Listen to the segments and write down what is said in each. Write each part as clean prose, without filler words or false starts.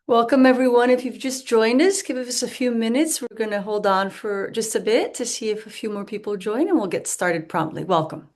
Welcome, everyone. If you've just joined us, give us a few minutes. We're going to hold on for just a bit to see if a few more people join, and we'll get started promptly. Welcome.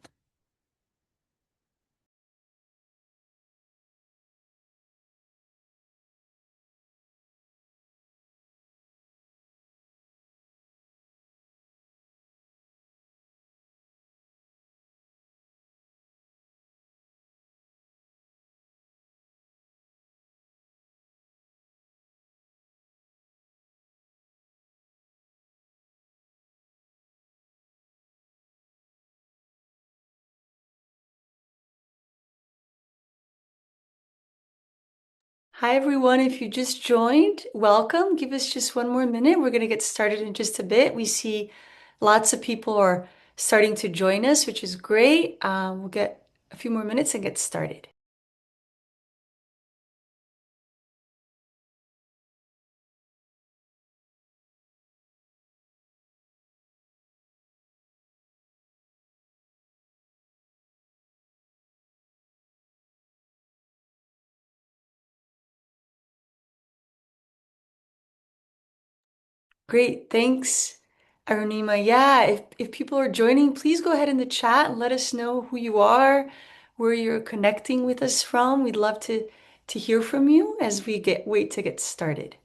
Hi, everyone. If you just joined, welcome. Give us just one more minute. We're going to get started in just a bit. We see lots of people are starting to join us, which is great. We'll get a few more minutes and get started. Great, thanks, Arunima. Yeah, if people are joining, please go ahead in the chat and let us know who you are, where you're connecting with us from. We'd love to hear from you as we wait to get started.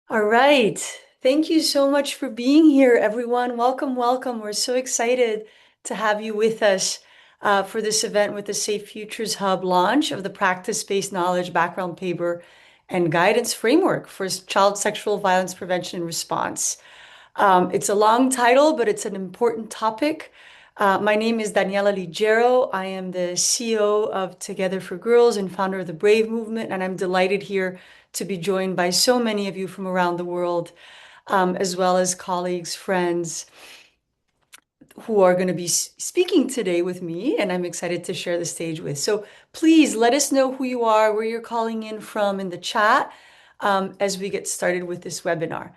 All right. Thank you so much for being here, everyone. Welcome, welcome. We're so excited to have you with us for this event with the Safe Futures Hub launch of the practice-based knowledge background paper and guidance framework for child sexual violence prevention and response. It's a long title, but it's an important topic. My name is Daniela Ligero. I am the CEO of Together for Girls and founder of the Brave Movement, and I'm delighted here to be joined by so many of you from around the world, as well as colleagues, friends who are going to be speaking today with me, and I'm excited to share the stage with. So please let us know who you are, where you're calling in from in the chat, as we get started with this webinar.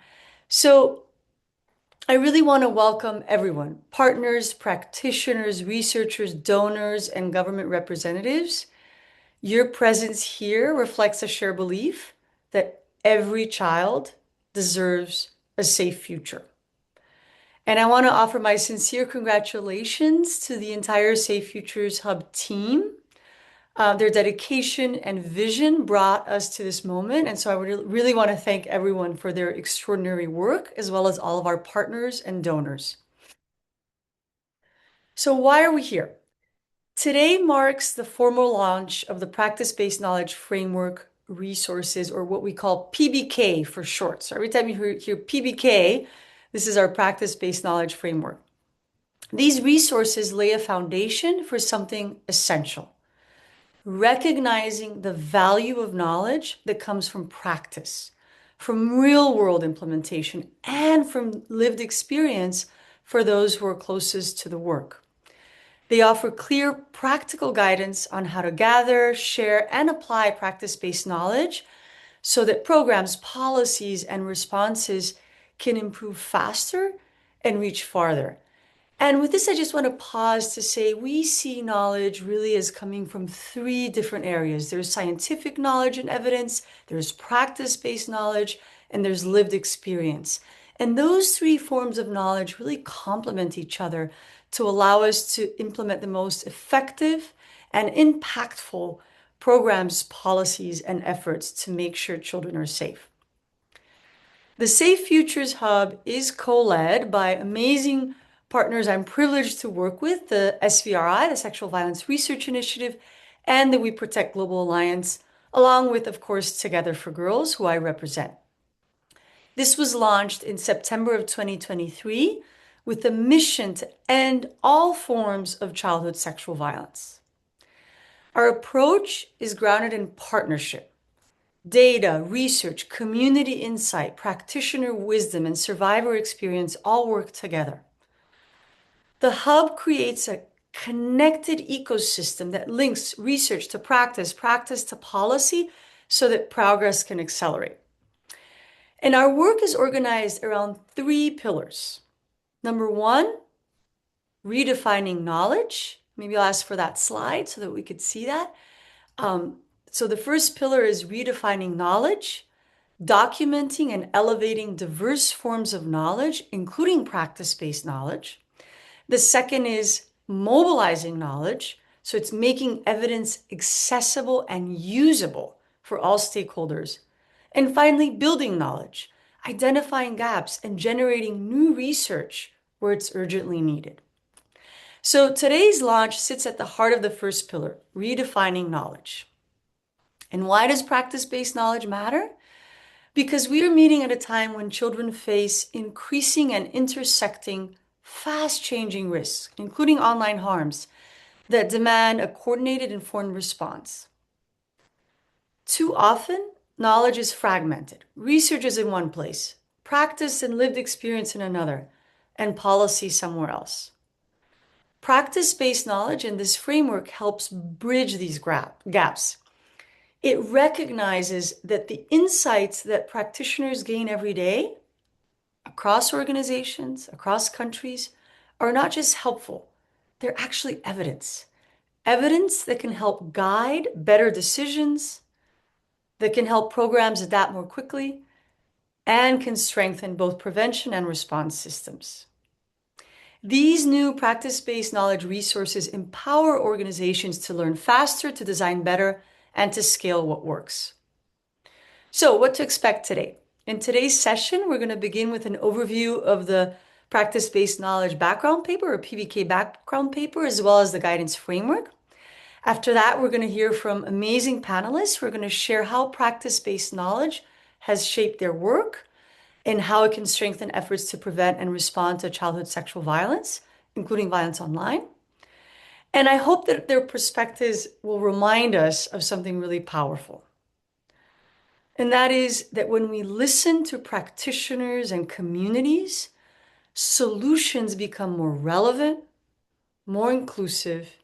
So I really want to welcome everyone, partners, practitioners, researchers, donors, and government representatives. Your presence here reflects a shared belief that every child deserves a safe future. And I want to offer my sincere congratulations to the entire Safe Futures Hub team. Their dedication and vision brought us to this moment. And so I would really want to thank everyone for their extraordinary work, as well as all of our partners and donors. So why are we here? Today marks the formal launch of the Practice-Based Knowledge Framework resources, or what we call PBK for short. So every time you hear PBK, this is our Practice-Based Knowledge Framework. These resources lay a foundation for something essential, recognizing the value of knowledge that comes from practice, from real-world implementation, and from lived experience for those who are closest to the work. They offer clear, practical guidance on how to gather, share, and apply practice-based knowledge so that programs, policies, and responses can improve faster and reach farther. And with this, I just want to pause to say we see knowledge really as coming from three different areas. There's scientific knowledge and evidence, there's practice-based knowledge, and there's lived experience. And those three forms of knowledge really complement each other to allow us to implement the most effective and impactful programs, policies, and efforts to make sure children are safe. The Safe Futures Hub is co-led by amazing partners I'm privileged to work with, the SVRI, the Sexual Violence Research Initiative, and the We Protect Global Alliance, along with, of course, Together for Girls, who I represent. This was launched in September of 2023 with the mission to end all forms of childhood sexual violence. Our approach is grounded in partnership. Data, research, community insight, practitioner wisdom, and survivor experience all work together. The hub creates a connected ecosystem that links research to practice, practice to policy, so that progress can accelerate. And our work is organized around 3 pillars. Number 1, redefining knowledge. Maybe I'll ask for that slide so that we could see that. So the first pillar is redefining knowledge, documenting and elevating diverse forms of knowledge, including practice-based knowledge. The second is mobilizing knowledge. So it's making evidence accessible and usable for all stakeholders. And finally, building knowledge, identifying gaps and generating new research where it's urgently needed. So today's launch sits at the heart of the first pillar, redefining knowledge. And why does practice-based knowledge matter? Because we are meeting at a time when children face increasing and intersecting fast-changing risks, including online harms, that demand a coordinated, informed response. Too often, knowledge is fragmented. Research is in one place, practice and lived experience in another, and policy somewhere else. Practice-based knowledge in this framework helps bridge these gaps. It recognizes that the insights that practitioners gain every day across organizations, across countries, are not just helpful, they're actually evidence. Evidence that can help guide better decisions, that can help programs adapt more quickly, and can strengthen both prevention and response systems. These new practice-based knowledge resources empower organizations to learn faster, to design better, and to scale what works. So, what to expect today? In today's session, we're going to begin with an overview of the practice-based knowledge background paper, or PBK background paper, as well as the guidance framework. After that, we're going to hear from amazing panelists. We're going to share how practice-based knowledge has shaped their work and how it can strengthen efforts to prevent and respond to childhood sexual violence, including violence online. And I hope that their perspectives will remind us of something really powerful. And that is that when we listen to practitioners and communities, solutions become more relevant, more inclusive,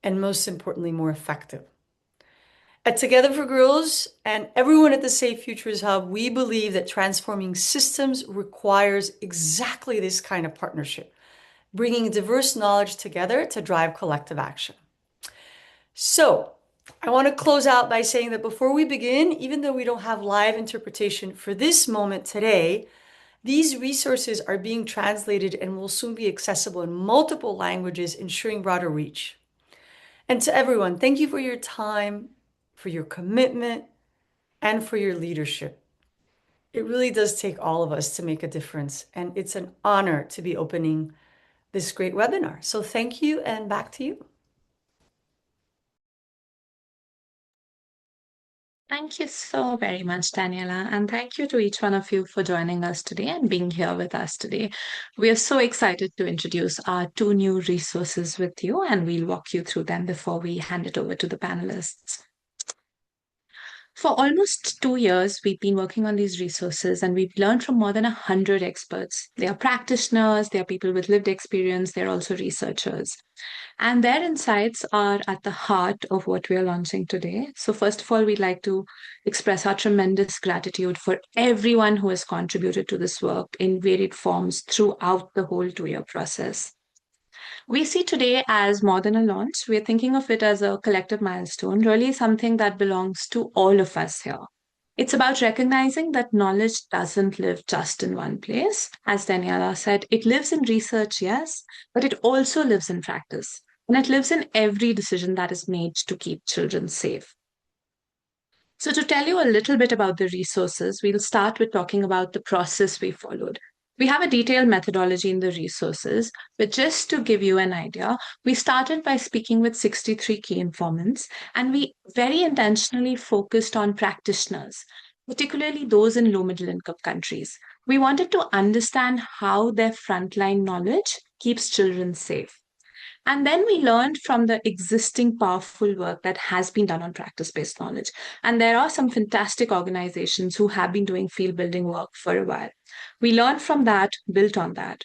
and most importantly, more effective. At Together for Girls and everyone at the Safe Futures Hub, we believe that transforming systems requires exactly this kind of partnership, bringing diverse knowledge together to drive collective action. So, I want to close out by saying that before we begin, even though we don't have live interpretation for this moment today, these resources are being translated and will soon be accessible in multiple languages, ensuring broader reach. And to everyone, thank you for your time, for your commitment, and for your leadership. It really does take all of us to make a difference, and it's an honor to be opening this great webinar. So thank you, and back to you. Thank you so very much, Daniela, and thank you to each one of you for joining us today and being here with us today. We are so excited to introduce our 2 new resources with you, and we'll walk you through them before we hand it over to the panelists. For almost 2 years, we've been working on these resources and we've learned from more than 100 experts. They are practitioners, they are people with lived experience, they're also researchers. And their insights are at the heart of what we are launching today. So first of all, we'd like to express our tremendous gratitude for everyone who has contributed to this work in varied forms throughout the whole 2-year process. We see today as more than a launch. We're thinking of it as a collective milestone, really something that belongs to all of us here. It's about recognizing that knowledge doesn't live just in one place. As Daniela said, it lives in research, yes, but it also lives in practice. And it lives in every decision that is made to keep children safe. So to tell you a little bit about the resources, we'll start with talking about the process we followed. We have a detailed methodology in the resources, but just to give you an idea, we started by speaking with 63 key informants, and we very intentionally focused on practitioners. particularly those in low middle income countries. We wanted to understand how their frontline knowledge keeps children safe. And then we learned from the existing powerful work that has been done on practice based knowledge. And there are some fantastic organizations who have been doing field building work for a while. We learned from that, built on that.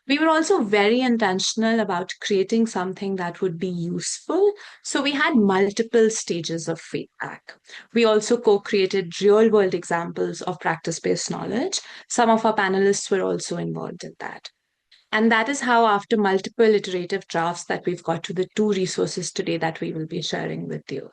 We were also very intentional about creating something that would be useful. So we had multiple stages of feedback. We also co created real world examples of practice based knowledge. Some of our panelists were also involved in that. And that is how, after multiple iterative drafts, that we've got to the two resources today that we will be sharing with you.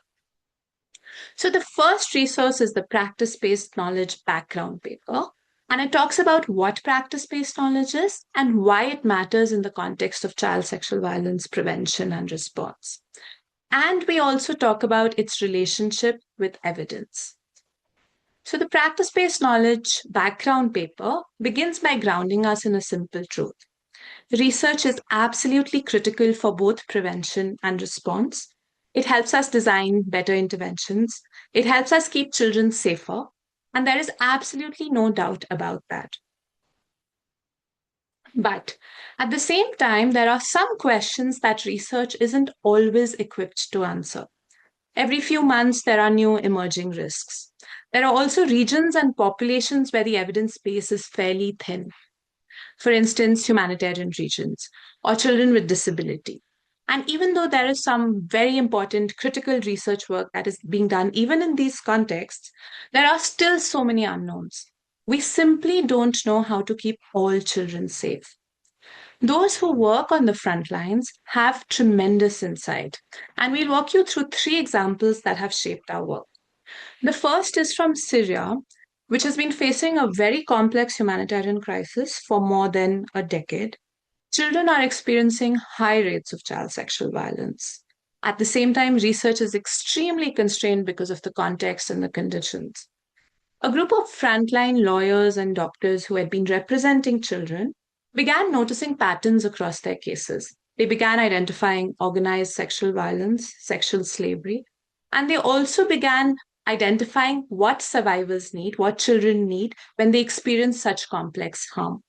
So the first resource is the practice-based knowledge background paper. And it talks about what practice-based knowledge is and why it matters in the context of child sexual violence prevention and response. And we also talk about its relationship with evidence. So the practice-based knowledge background paper begins by grounding us in a simple truth. Research is absolutely critical for both prevention and response. It helps us design better interventions. It helps us keep children safer. And there is absolutely no doubt about that. But at the same time, there are some questions that research isn't always equipped to answer. Every few months, there are new emerging risks. There are also regions and populations where the evidence base is fairly thin. For instance, humanitarian regions or children with disability. And even though there is some very important critical research work that is being done, even in these contexts, there are still so many unknowns. We simply don't know how to keep all children safe. Those who work on the front lines have tremendous insight, and we'll walk you through three examples that have shaped our work. The first is from Syria, which has been facing a very complex humanitarian crisis for more than a decade. Children are experiencing high rates of child sexual violence. At the same time, research is extremely constrained because of the context and the conditions. A group of frontline lawyers and doctors who had been representing children began noticing patterns across their cases. They began identifying organized sexual violence, sexual slavery, and they also began identifying what survivors need, what children need when they experience such complex harm.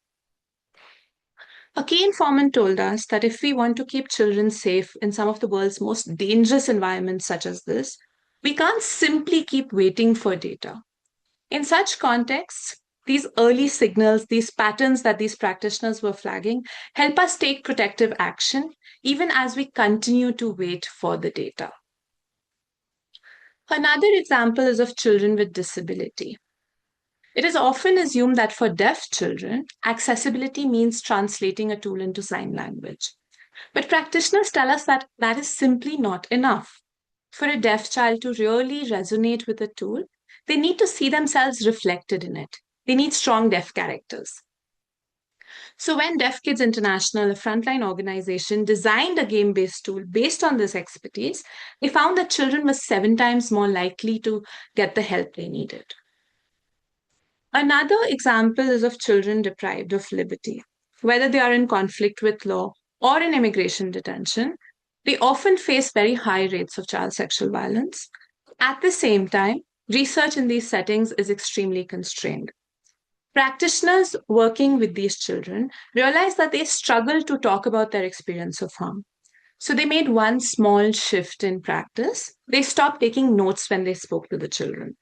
A key informant told us that if we want to keep children safe in some of the world's most dangerous environments, such as this, we can't simply keep waiting for data. In such contexts, these early signals, these patterns that these practitioners were flagging, help us take protective action even as we continue to wait for the data. Another example is of children with disability. It is often assumed that for deaf children, accessibility means translating a tool into sign language. But practitioners tell us that that is simply not enough. For a deaf child to really resonate with a tool, they need to see themselves reflected in it. They need strong deaf characters. So when Deaf Kids International, a frontline organization, designed a game-based tool based on this expertise, they found that children were 7 times more likely to get the help they needed. Another example is of children deprived of liberty. Whether they are in conflict with law or in immigration detention, they often face very high rates of child sexual violence. At the same time, research in these settings is extremely constrained. Practitioners working with these children realized that they struggle to talk about their experience of harm. So they made one small shift in practice. They stopped taking notes when they spoke to the children.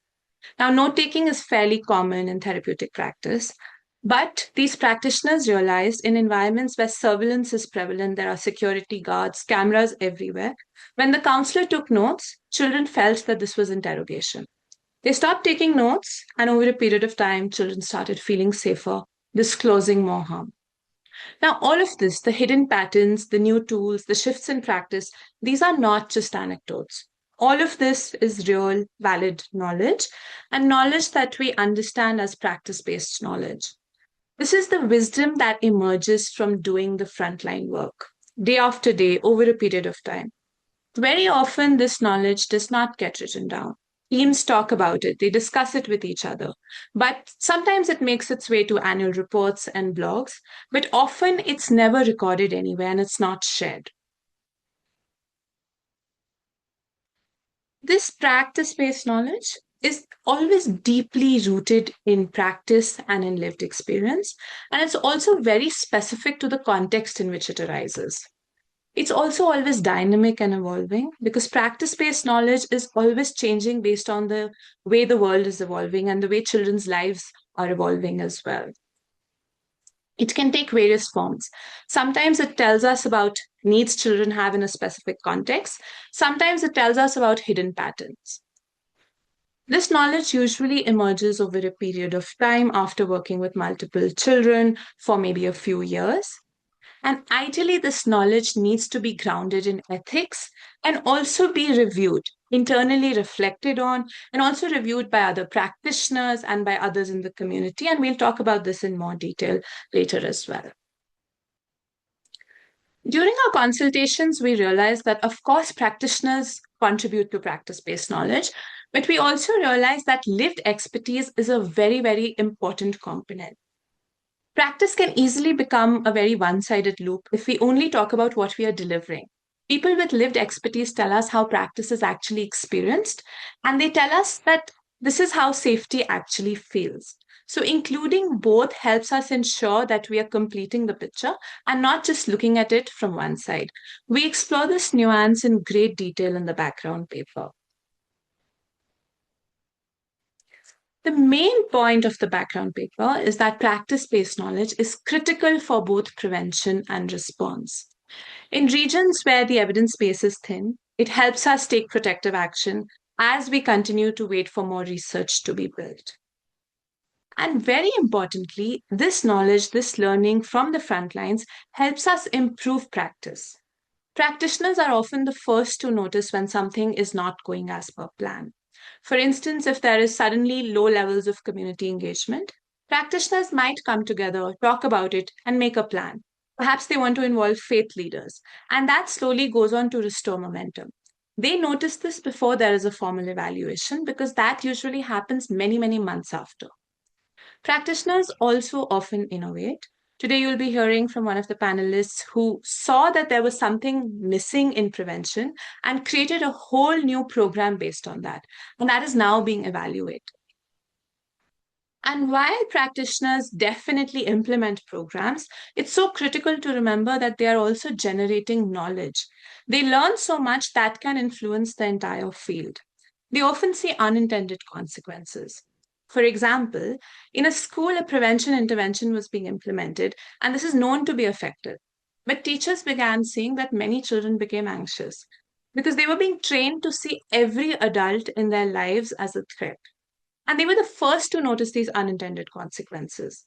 Now, note taking is fairly common in therapeutic practice, but these practitioners realized in environments where surveillance is prevalent, there are security guards, cameras everywhere. When the counselor took notes, children felt that this was interrogation. They stopped taking notes, and over a period of time, children started feeling safer, disclosing more harm. Now, all of this, the hidden patterns, the new tools, the shifts in practice, these are not just anecdotes. All of this is real, valid knowledge, and knowledge that we understand as practice based knowledge. This is the wisdom that emerges from doing the frontline work, day after day, over a period of time. Very often, this knowledge does not get written down. Teams talk about it, they discuss it with each other. But sometimes it makes its way to annual reports and blogs, but often it's never recorded anywhere and it's not shared. This practice based knowledge is always deeply rooted in practice and in lived experience. And it's also very specific to the context in which it arises. It's also always dynamic and evolving because practice based knowledge is always changing based on the way the world is evolving and the way children's lives are evolving as well. It can take various forms. Sometimes it tells us about needs children have in a specific context. Sometimes it tells us about hidden patterns. This knowledge usually emerges over a period of time after working with multiple children for maybe a few years. And ideally, this knowledge needs to be grounded in ethics and also be reviewed, internally reflected on, and also reviewed by other practitioners and by others in the community. And we'll talk about this in more detail later as well. During our consultations, we realized that, of course, practitioners contribute to practice based knowledge, but we also realized that lived expertise is a very, very important component. Practice can easily become a very one sided loop if we only talk about what we are delivering. People with lived expertise tell us how practice is actually experienced, and they tell us that this is how safety actually feels. So, including both helps us ensure that we are completing the picture and not just looking at it from one side. We explore this nuance in great detail in the background paper. The main point of the background paper is that practice based knowledge is critical for both prevention and response. In regions where the evidence base is thin, it helps us take protective action as we continue to wait for more research to be built. And very importantly, this knowledge, this learning from the front lines helps us improve practice. Practitioners are often the first to notice when something is not going as per plan. For instance, if there is suddenly low levels of community engagement, practitioners might come together, talk about it, and make a plan. Perhaps they want to involve faith leaders, and that slowly goes on to restore momentum. They notice this before there is a formal evaluation because that usually happens many, many months after. Practitioners also often innovate. Today, you'll be hearing from one of the panelists who saw that there was something missing in prevention and created a whole new program based on that. And that is now being evaluated. And while practitioners definitely implement programs, it's so critical to remember that they are also generating knowledge. They learn so much that can influence the entire field. They often see unintended consequences. For example, in a school, a prevention intervention was being implemented, and this is known to be effective. But teachers began seeing that many children became anxious because they were being trained to see every adult in their lives as a threat. And they were the first to notice these unintended consequences.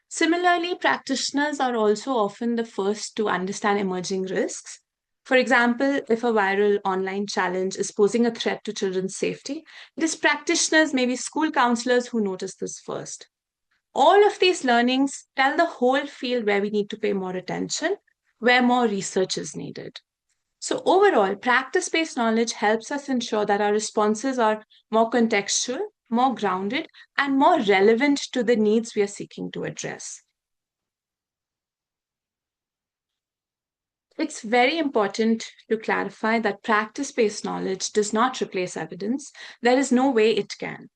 Similarly, practitioners are also often the first to understand emerging risks. For example, if a viral online challenge is posing a threat to children's safety, it is practitioners, maybe school counselors, who notice this first. All of these learnings tell the whole field where we need to pay more attention, where more research is needed. So, overall, practice based knowledge helps us ensure that our responses are more contextual, more grounded, and more relevant to the needs we are seeking to address. It's very important to clarify that practice based knowledge does not replace evidence. There is no way it can.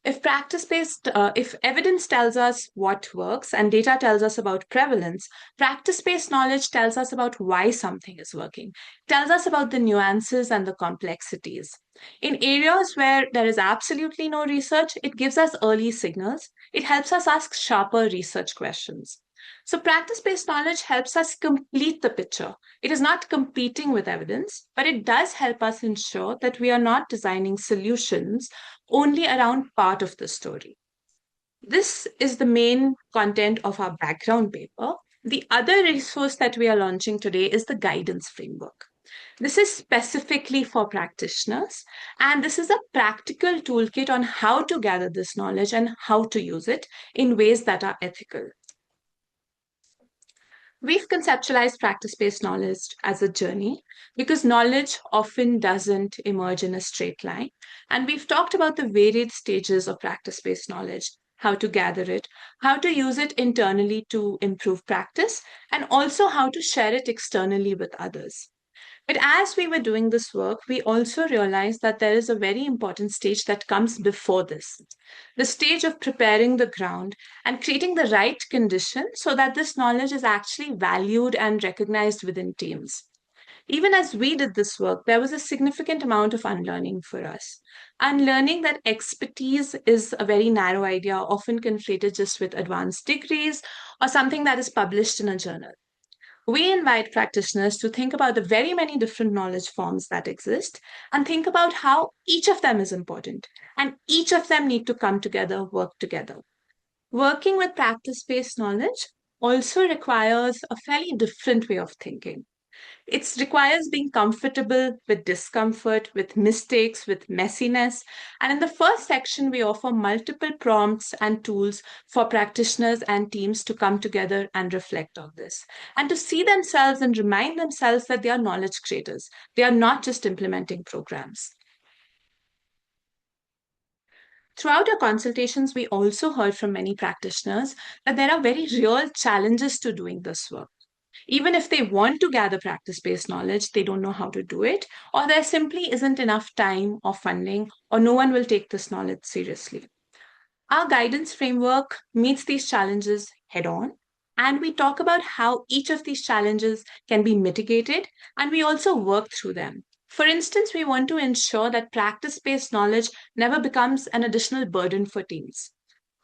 If evidence tells us what works and data tells us about prevalence, practice based knowledge tells us about why something is working, tells us about the nuances and the complexities. In areas where there is absolutely no research, it gives us early signals. It helps us ask sharper research questions. So, practice based knowledge helps us complete the picture. It is not competing with evidence, but it does help us ensure that we are not designing solutions only around part of the story. This is the main content of our background paper. The other resource that we are launching today is the guidance framework. This is specifically for practitioners, and this is a practical toolkit on how to gather this knowledge and how to use it in ways that are ethical. We've conceptualized practice based knowledge as a journey because knowledge often doesn't emerge in a straight line. And we've talked about the varied stages of practice based knowledge, how to gather it, how to use it internally to improve practice, and also how to share it externally with others. But as we were doing this work, we also realized that there is a very important stage that comes before this, the stage of preparing the ground and creating the right conditions so that this knowledge is actually valued and recognized within teams. Even as we did this work, there was a significant amount of unlearning for us. Unlearning that expertise is a very narrow idea, often conflated just with advanced degrees or something that is published in a journal. We invite practitioners to think about the very many different knowledge forms that exist and think about how each of them is important and each of them need to come together, work together. Working with practice based knowledge also requires a fairly different way of thinking. It requires being comfortable with discomfort, with mistakes, with messiness. And in the first section, we offer multiple prompts and tools for practitioners and teams to come together and reflect on this and to see themselves and remind themselves that they are knowledge creators. They are not just implementing programs. Throughout our consultations, we also heard from many practitioners that there are very real challenges to doing this work. Even if they want to gather practice based knowledge, they don't know how to do it, or there simply isn't enough time or funding, or no one will take this knowledge seriously. Our guidance framework meets these challenges head on, and we talk about how each of these challenges can be mitigated, and we also work through them. For instance, we want to ensure that practice based knowledge never becomes an additional burden for teams.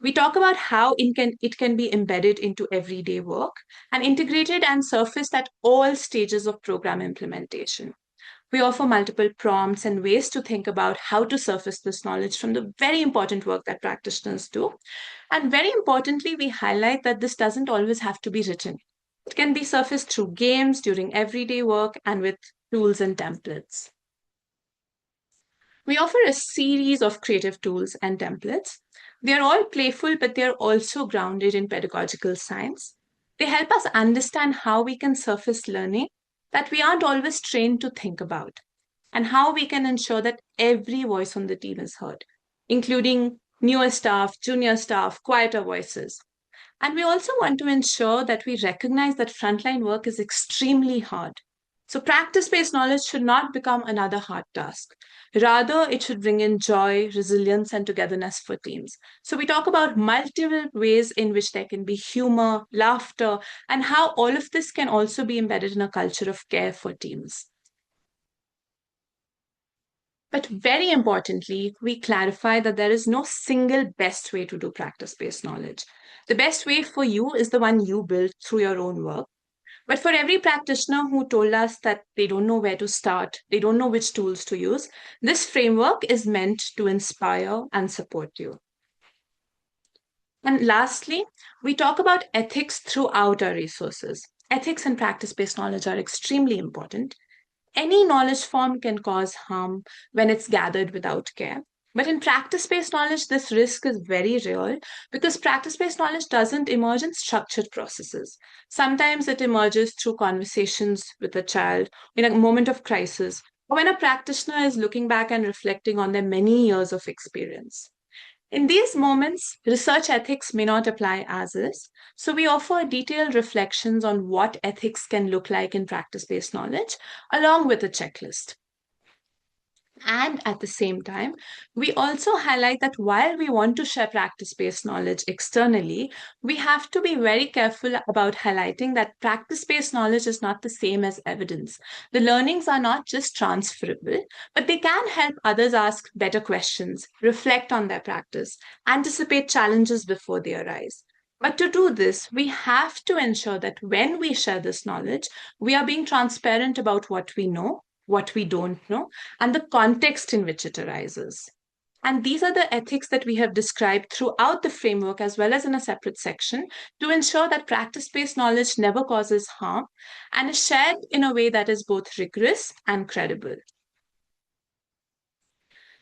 We talk about how it can be embedded into everyday work and integrated and surfaced at all stages of program implementation. We offer multiple prompts and ways to think about how to surface this knowledge from the very important work that practitioners do. And very importantly, we highlight that this doesn't always have to be written. It can be surfaced through games, during everyday work, and with tools and templates. We offer a series of creative tools and templates. They are all playful, but they are also grounded in pedagogical science. They help us understand how we can surface learning that we aren't always trained to think about, and how we can ensure that every voice on the team is heard, including newer staff, junior staff, quieter voices. And we also want to ensure that we recognize that frontline work is extremely hard. So, practice based knowledge should not become another hard task. Rather, it should bring in joy, resilience, and togetherness for teams. So, we talk about multiple ways in which there can be humor, laughter, and how all of this can also be embedded in a culture of care for teams. But very importantly, we clarify that there is no single best way to do practice based knowledge. The best way for you is the one you build through your own work. But for every practitioner who told us that they don't know where to start, they don't know which tools to use, this framework is meant to inspire and support you. And lastly, we talk about ethics throughout our resources. Ethics and practice based knowledge are extremely important. Any knowledge form can cause harm when it's gathered without care. But in practice based knowledge, this risk is very real because practice based knowledge doesn't emerge in structured processes. Sometimes it emerges through conversations with a child in a moment of crisis, or when a practitioner is looking back and reflecting on their many years of experience. In these moments, research ethics may not apply as is, so we offer detailed reflections on what ethics can look like in practice based knowledge, along with a checklist. And at the same time, we also highlight that while we want to share practice based knowledge externally, we have to be very careful about highlighting that practice based knowledge is not the same as evidence. The learnings are not just transferable, but they can help others ask better questions, reflect on their practice, anticipate challenges before they arise. But to do this, we have to ensure that when we share this knowledge, we are being transparent about what we know, what we don't know, and the context in which it arises. And these are the ethics that we have described throughout the framework, as well as in a separate section, to ensure that practice based knowledge never causes harm and is shared in a way that is both rigorous and credible.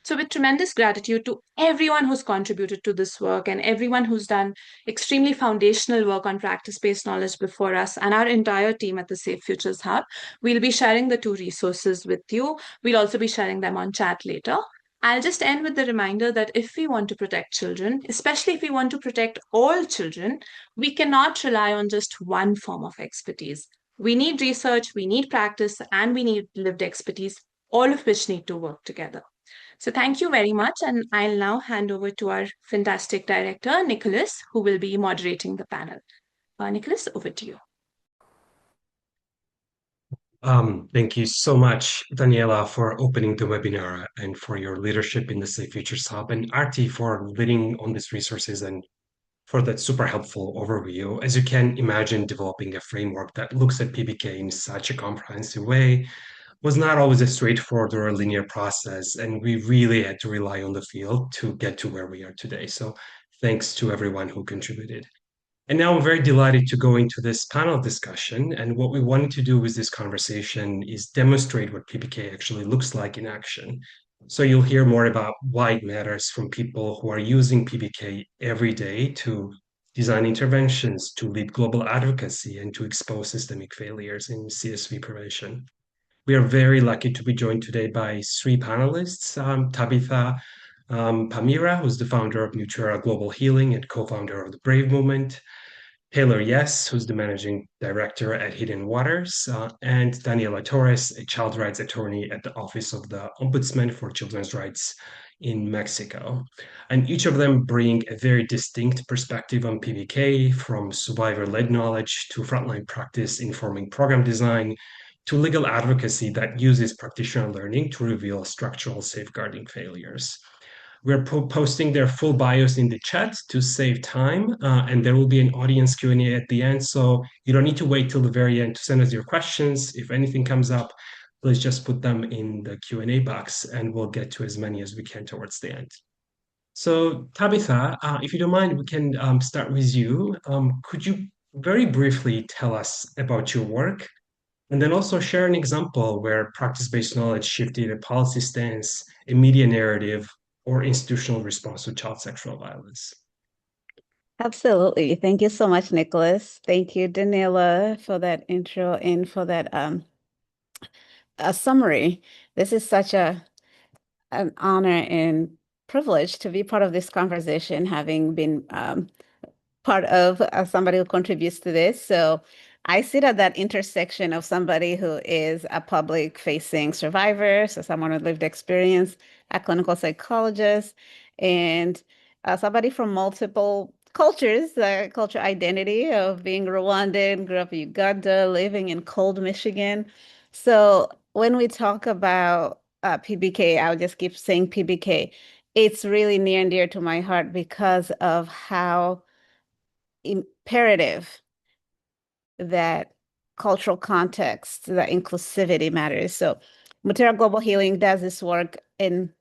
So, with tremendous gratitude to everyone who's contributed to this work and everyone who's done extremely foundational work on practice based knowledge before us and our entire team at the Safe Futures Hub, we'll be sharing the two resources with you. We'll also be sharing them on chat later. I'll just end with the reminder that if we want to protect children, especially if we want to protect all children, we cannot rely on just one form of expertise. We need research, we need practice, and we need lived expertise, all of which need to work together. So thank you very much. And I'll now hand over to our fantastic director, Nicholas, who will be moderating the panel. Nicholas, over to you. Thank you so much, Daniela, for opening the webinar and for your leadership in the Safe Futures Hub, and Arti for leading on these resources and for that super helpful overview. As you can imagine, developing a framework that looks at PBK in such a comprehensive way was not always a straightforward or a linear process, and we really had to rely on the field to get to where we are today. So thanks to everyone who contributed. And now I'm very delighted to go into this panel discussion. And what we wanted to do with this conversation is demonstrate what PPK actually looks like in action. So you'll hear more about why it matters from people who are using PPK every day to design interventions, to lead global advocacy, and to expose systemic failures in CSV prevention. We are very lucky to be joined today by three panelists, Tabitha Pamira, who's the founder of Nutura Global Healing and co-founder of the Brave Movement, Taylor Yes, who's the managing director at Hidden Waters, and Daniela Torres, a child rights attorney at the Office of the Ombudsman for Children's Rights in Mexico. And each of them bring a very distinct perspective on PBK, from survivor-led knowledge to frontline practice informing program design to legal advocacy that uses practitioner learning to reveal structural safeguarding failures. We're posting their full bios in the chat to save time, and there will be an audience Q&A at the end, so you don't need to wait till the very end to send us your questions. If anything comes up, please just put them in the Q&A box, and we'll get to as many as we can towards the end. So Tabitha, if you don't mind, we can start with you. Could you very briefly tell us about your work and then also share an example where practice-based knowledge shifted a policy stance, a media narrative, or institutional response to child sexual violence? Absolutely. Thank you so much, Nicholas. Thank you, Daniela, for that intro and for that a summary. This is such an honor and privilege to be part of this conversation, having been part of somebody who contributes to this. So I sit at that intersection of somebody who is a public facing survivor, so someone with lived experience, a clinical psychologist, and somebody from multiple cultures, culture identity of being Rwandan, grew up in Uganda, living in cold Michigan. So when we talk about PBK, I'll just keep saying PBK. It's really near and dear to my heart because of how imperative that cultural context, that inclusivity matters. So Mutera Global Healing does this work in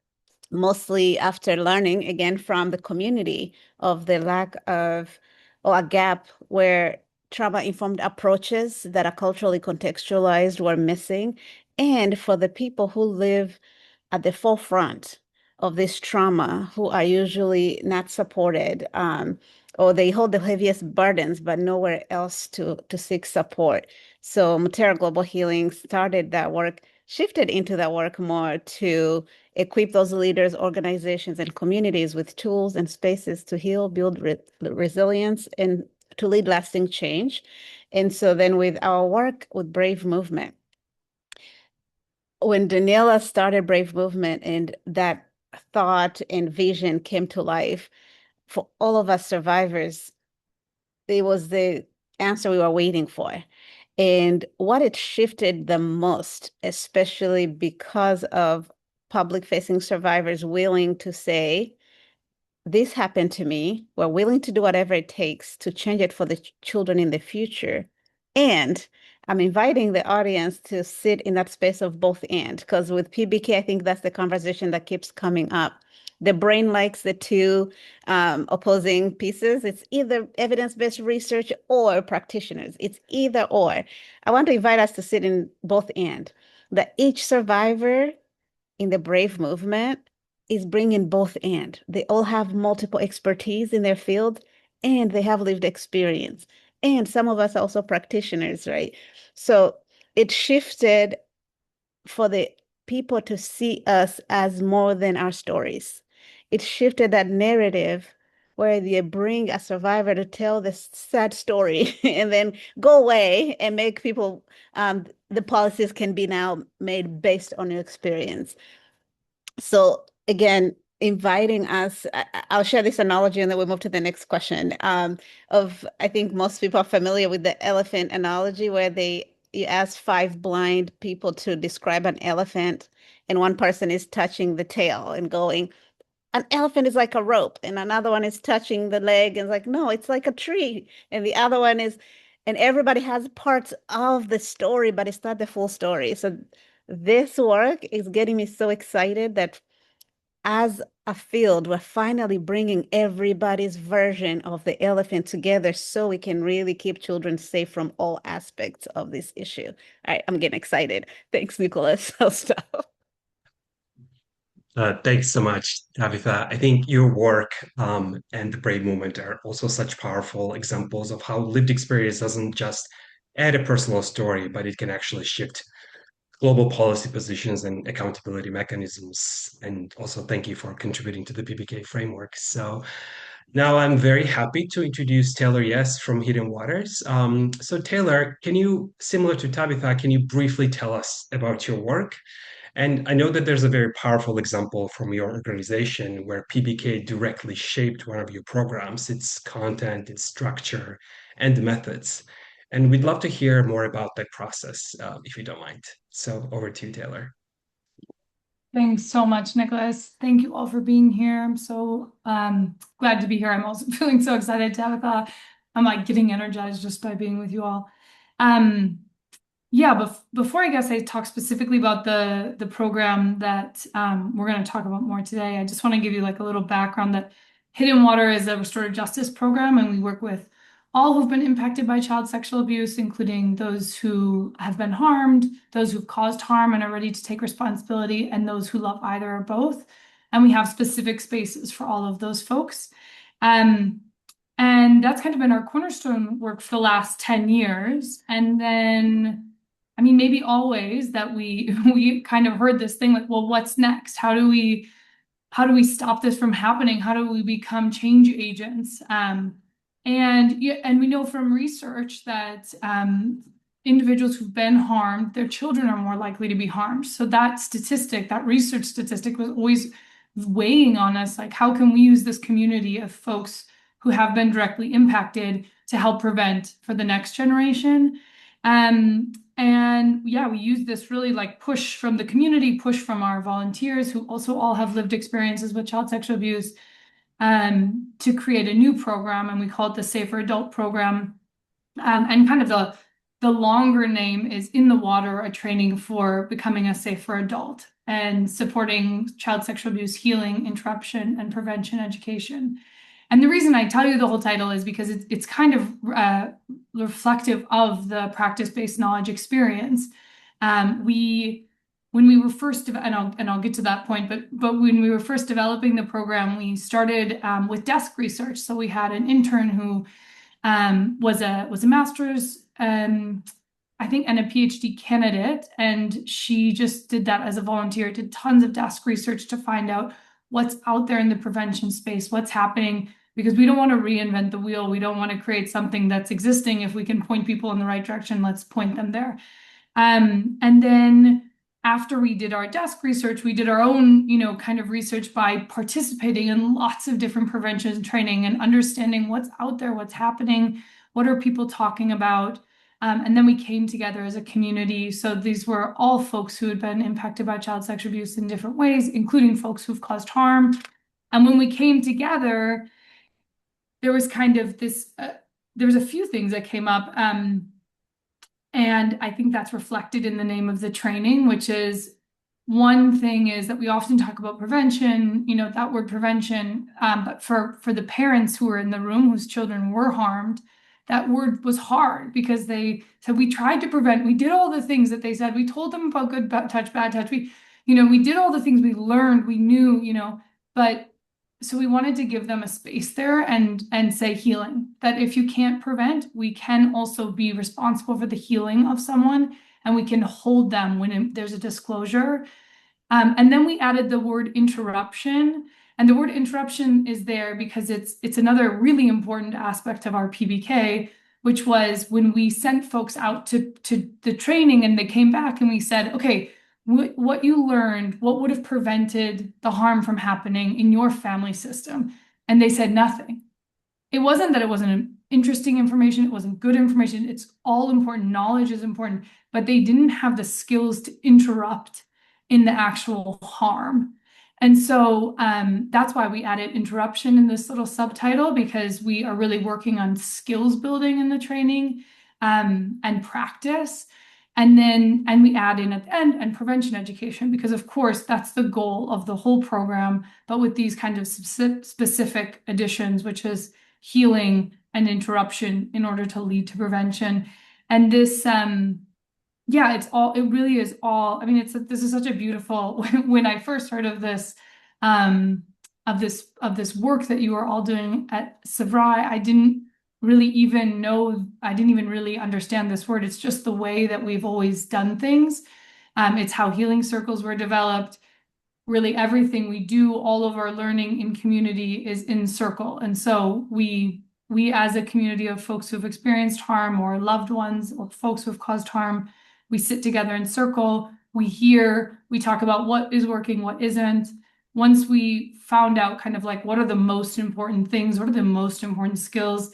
mostly after learning again from the community of the lack of or a gap where trauma-informed approaches that are culturally contextualized were missing. And for the people who live at the forefront of this trauma, who are usually not supported, or they hold the heaviest burdens, but nowhere else to seek support. So Mutera Global Healing started that work, shifted into that work more to equip those leaders, organizations, and communities with tools and spaces to heal, build resilience, and to lead lasting change. And so then with our work with Brave Movement, when Daniela started Brave Movement and that thought and vision came to life for all of us survivors, it was the answer we were waiting for. And what it shifted the most, especially because of public facing survivors willing to say, this happened to me. We're willing to do whatever it takes to change it for the children in the future. And I'm inviting the audience to sit in that space of both and, because with PBK, I think that's the conversation that keeps coming up. The brain likes the two opposing pieces. It's either evidence-based research or practitioners. It's either or. I want to invite us to sit in both and, that each survivor in the Brave movement is bringing both and. They all have multiple expertise in their field and they have lived experience. And some of us are also practitioners, right? So it shifted for the people to see us as more than our stories. It shifted that narrative where they bring a survivor to tell this sad story and then go away and make people, the policies can be now made based on your experience. So again, inviting us, I'll share this analogy and then we'll move to the next question. I think most people are familiar with the elephant analogy where you ask five blind people to describe an elephant, and one person is touching the tail and going, an elephant is like a rope, and another one is touching the leg and like, no, it's like a tree. And the other one is, and everybody has parts of the story, but it's not the full story. So this work is getting me so excited that as a field, we're finally bringing everybody's version of the elephant together so we can really keep children safe from all aspects of this issue. All right, I'm getting excited. Thanks, Nicholas. I'll stop. Thanks so much, Tabitha. I think your work and the Brave Movement are also such powerful examples of how lived experience doesn't just add a personal story, but it can actually shift global policy positions and accountability mechanisms. And also, thank you for contributing to the PBK framework. So now I'm very happy to introduce Taylor Yes from Hidden Waters. So Taylor, similar to Tabitha, can you briefly tell us about your work? And I know that there's a very powerful example from your organization where PBK directly shaped one of your programs, its content, its structure, and the methods. And we'd love to hear more about that process, if you don't mind. So over to you, Taylor. Thanks so much, Nicholas. Thank you all for being here. I'm so glad to be here. I'm also feeling so excited, Tabitha. I'm like getting energized just by being with you all. Yeah, before I guess I talk specifically about the program that we're going to talk about more today, I just want to give you like a little background that Hidden Water is a restorative justice program, and we work with all who've been impacted by child sexual abuse, including those who have been harmed, those who've caused harm and are ready to take responsibility, and those who love either or both. And we have specific spaces for all of those folks. And that's kind of been our cornerstone work for the last 10 years. And then, I mean, maybe always that we kind of heard this thing like, well, what's next? How do we stop this from happening? How do we become change agents? And we know from research that individuals who've been harmed, their children are more likely to be harmed. So that statistic, that research statistic, was always weighing on us, like how can we use this community of folks who have been directly impacted to help prevent for the next generation. And yeah, we use this really like push from the community, push from our volunteers who also all have lived experiences with child sexual abuse, to create a new program, and we call it the Safer Adult Program. And kind of the longer name is In the Water, a training for becoming a safer adult and supporting child sexual abuse healing, interruption, and prevention education. And the reason I tell you the whole title is because it's kind of reflective of the practice-based knowledge experience. When we were first, and I'll get to that point, but when we were first developing the program, we started with desk research. So we had an intern who was a master's, I think, and a PhD candidate, and she just did that as a volunteer, did tons of desk research to find out what's out there in the prevention space, what's happening, because we don't want to reinvent the wheel. We don't want to create something that's existing. If we can point people in the right direction, let's point them there. And then after we did our desk research, we did our own, kind of research by participating in lots of different prevention training and understanding what's out there, what's happening, what are people talking about. And then we came together as a community. So these were all folks who had been impacted by child sexual abuse in different ways, including folks who've caused harm. And when we came together, there was kind of this, there was a few things that came up. And I think that's reflected in the name of the training, which is, one thing is that we often talk about prevention, that word prevention, but for the parents who were in the room whose children were harmed, that word was hard because they said, we tried to prevent, we did all the things that they said, we told them about good touch, bad touch, we did all the things we learned, we knew, but so we wanted to give them a space there and say healing, that if you can't prevent, we can also be responsible for the healing of someone, and we can hold them when there's a disclosure. And then we added the word interruption. And the word interruption is there because it's another really important aspect of our PBK, which was when we sent folks out to the training and they came back and we said, okay, what you learned, what would have prevented the harm from happening in your family system? And they said nothing. It wasn't that it wasn't interesting information, it wasn't good information. It's all important. Knowledge is important, but they didn't have the skills to interrupt in the actual harm. And so that's why we added interruption in this little subtitle, because we are really working on skills building in the training and practice. And we add in at the end and prevention education, because of course that's the goal of the whole program, but with these kind of specific additions, which is healing and interruption in order to lead to prevention. And this, yeah, it really is all, I mean, this is such a beautiful, when I first heard of this, of this work that you are all doing at Sevrai, I didn't even really understand this word. It's just the way that we've always done things. It's how healing circles were developed. Really everything we do, all of our learning in community is in circle. And so we as a community of folks who've experienced harm or loved ones or folks who've caused harm, we sit together in circle, we hear, we talk about what is working, what isn't. Once we found out kind of like what are the most important things, what are the most important skills,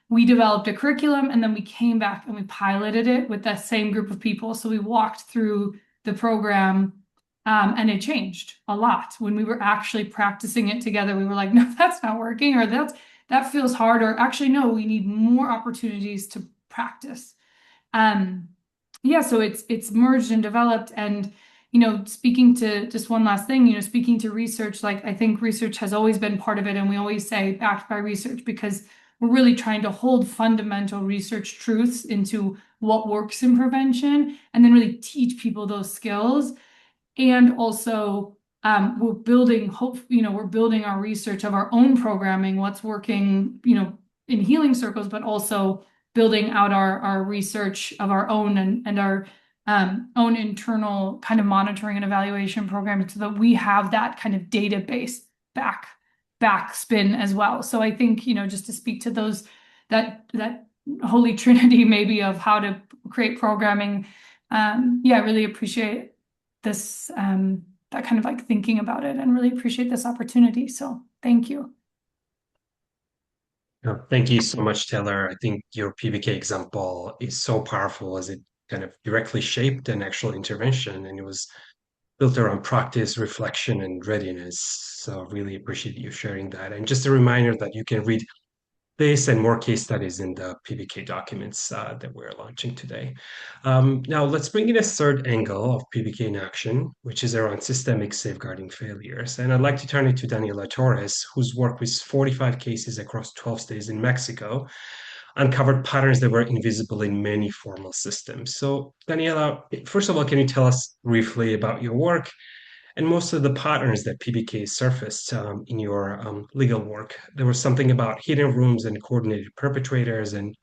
we developed a curriculum, and then we came back and we piloted it with that same group of people. So we walked through the program, and it changed a lot. When we were actually practicing it together, we were like, no, that's not working, or that feels hard, or actually, no, we need more opportunities to practice. Yeah, so it's merged and developed. And speaking to just one last thing, speaking to research, like I think research has always been part of it, and we always say backed by research, because we're really trying to hold fundamental research truths into what works in prevention, and then really teach people those skills. And also, we're building our research of our own programming, what's working, in healing circles, but also building out our research of our own and our own internal kind of monitoring and evaluation program, so that we have that kind of database back spin as well. So I think, just to speak to that holy trinity maybe of how to create programming, yeah, I really appreciate this, that kind of like thinking about it, and really appreciate this opportunity. So thank you. Thank you so much, Taylor. I think your PBK example is so powerful, as it kind of directly shaped an actual intervention, and it was built around practice, reflection, and readiness. So really appreciate you sharing that. And just a reminder that you can read this and more case studies in the PBK documents that we're launching today. Now, let's bring in a third angle of PBK in action, which is around systemic safeguarding failures. And I'd like to turn it to Daniela Torres, whose work with 45 cases across 12 states in Mexico uncovered patterns that were invisible in many formal systems. So, Daniela, first of all, can you tell us briefly about your work and most of the patterns that PBK surfaced in your legal work? There was something about hidden rooms and coordinated perpetrators and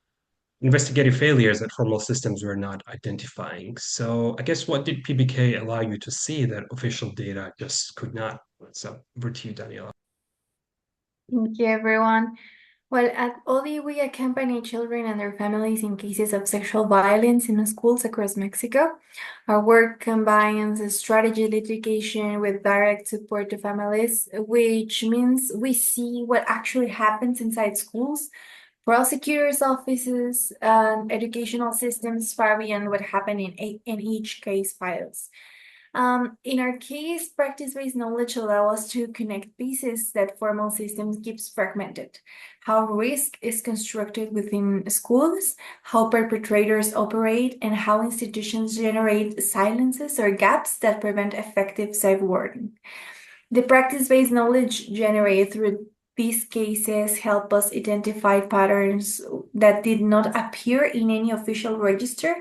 investigative failures that formal systems were not identifying. So I guess, what did PBK allow you to see that official data just could not? So over to you, Daniela. Thank you, everyone. Well, at ODI, we accompany children and their families in cases of sexual violence in schools across Mexico. Our work combines strategy litigation with direct support to families, which means we see what actually happens inside schools, prosecutors' offices, and educational systems far beyond what happened in each case files. In our case, practice-based knowledge allows us to connect pieces that formal systems keeps fragmented. How risk is constructed within schools, how perpetrators operate, and how institutions generate silences or gaps that prevent effective safeguarding. The practice-based knowledge generated through these cases help us identify patterns that did not appear in any official register,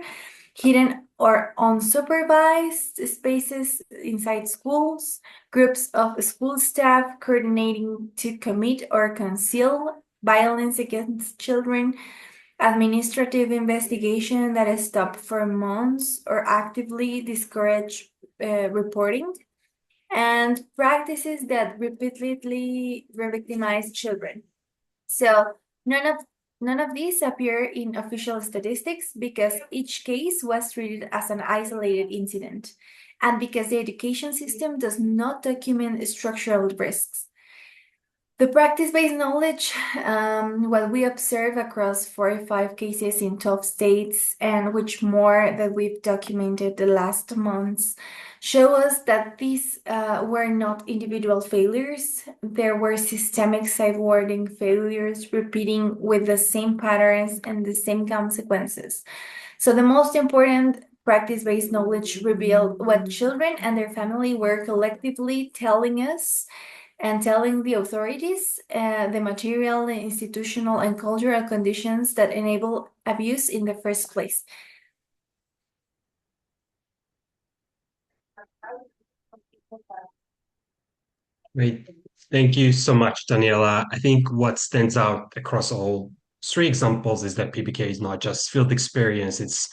hidden or unsupervised spaces inside schools, groups of school staff coordinating to commit or conceal violence against children, administrative investigation that stopped for months or actively discouraged reporting, and practices that repeatedly re-victimize children. So none of these appear in official statistics because each case was treated as an isolated incident, and because the education system does not document structural risks. The practice-based knowledge, what we observe across 45 cases in 12 states, and which more that we've documented the last months, show us that these were not individual failures. There were systemic safeguarding failures repeating with the same patterns and the same consequences. So the most important practice-based knowledge revealed what children and their family were collectively telling us and telling the authorities the material, institutional, and cultural conditions that enable abuse in the first place. Great. Thank you so much, Daniela. I think what stands out across all three examples is that PBK is not just field experience, it's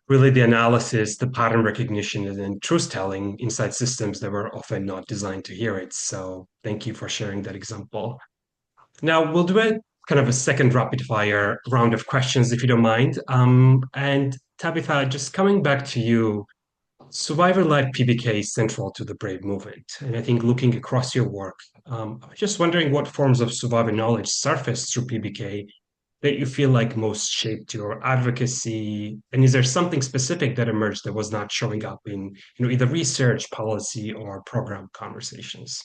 really the analysis, the pattern recognition, and then truth telling inside systems that were often not designed to hear it. So thank you for sharing that example. Now we'll do a kind of a second rapid fire round of questions, if you don't mind. And Tabitha, just coming back to you, survivor-led PBK is central to the Brave movement. And I think looking across your work, I was just wondering what forms of survivor knowledge surfaced through PBK that you feel like most shaped your advocacy? And is there something specific that emerged that was not showing up in, either research, policy, or program conversations?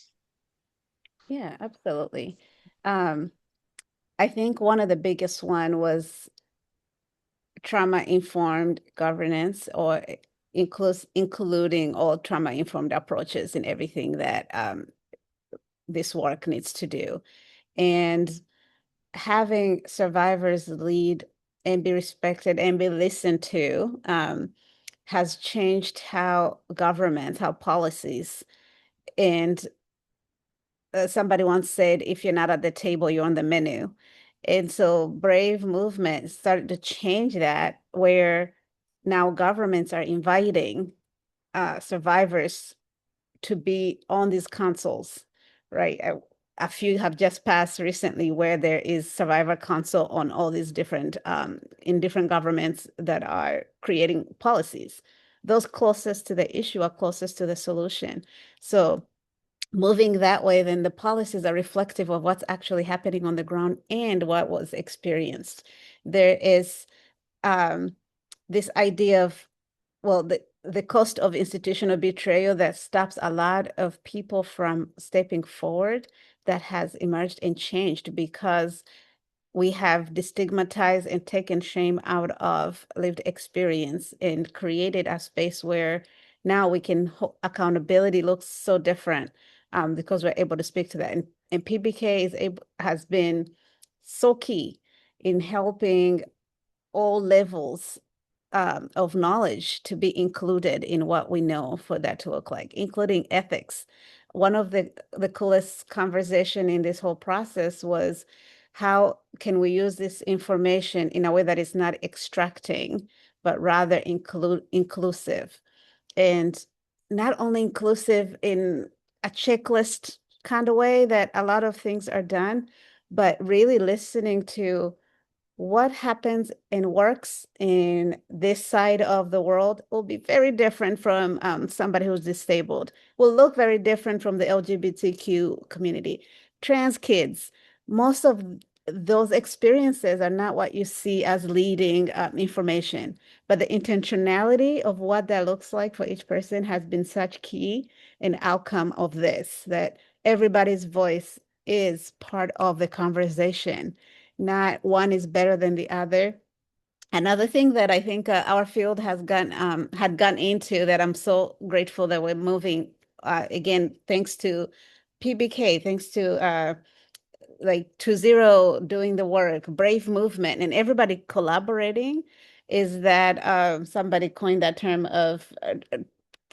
Yeah, absolutely. I think one of the biggest one was trauma-informed governance, or including all trauma-informed approaches in everything that this work needs to do. And having survivors lead and be respected and be listened to has changed how governments, how policies, and somebody once said, if you're not at the table, you're on the menu. And so Brave movement started to change that, where now governments are inviting survivors to be on these consoles, right? A few have just passed recently where there is survivor console on all these different, in different governments that are creating policies. Those closest to the issue are closest to the solution. So moving that way, then the policies are reflective of what's actually happening on the ground and what was experienced. There is this idea of, well, the cost of institutional betrayal that stops a lot of people from stepping forward, that has emerged and changed because we have destigmatized and taken shame out of lived experience and created a space where now we can, accountability looks so different because we're able to speak to that. And PBK has been so key in helping all levels of knowledge to be included in what we know for that to look like, including ethics. One of the coolest conversation in this whole process was, how can we use this information in a way that is not extracting, but rather inclusive? And not only inclusive in a checklist kind of way that a lot of things are done, but really listening to what happens and works in this side of the world will be very different from somebody who's disabled, will look very different from the LGBTQ community. Trans kids, most of those experiences are not what you see as leading information, but the intentionality of what that looks like for each person has been such key an outcome of this, that everybody's voice is part of the conversation, not one is better than the other. Another thing that I think our field has had gone into, that I'm so grateful that we're moving again, thanks to PBK, thanks to like 2-0 doing the work, Brave movement, and everybody collaborating, is that somebody coined that term of